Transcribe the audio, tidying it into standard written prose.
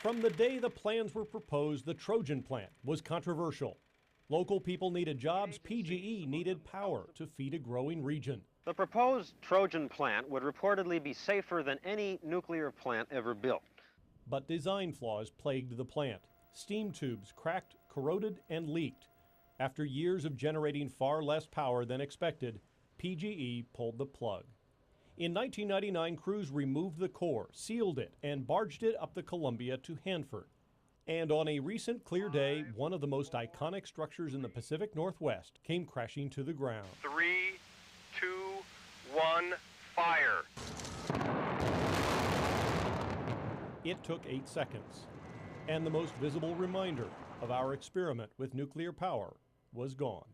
From the day the plans were proposed, the Trojan plant was controversial. Local people needed jobs, PGE needed power to feed a growing region. The proposed Trojan plant would reportedly be safer than any nuclear plant ever built. But design flaws plagued the plant. Steam tubes cracked, corroded, and leaked. After years of generating far less power than expected, PGE pulled the plug. In 1999, crews removed the core, sealed it, and barged it up the Columbia to Hanford. And on a recent clear day, one of the most iconic structures in the Pacific Northwest came crashing to the ground. 3, 2, 1, fire. It took 8 seconds, and the most visible reminder of our experiment with nuclear power was gone.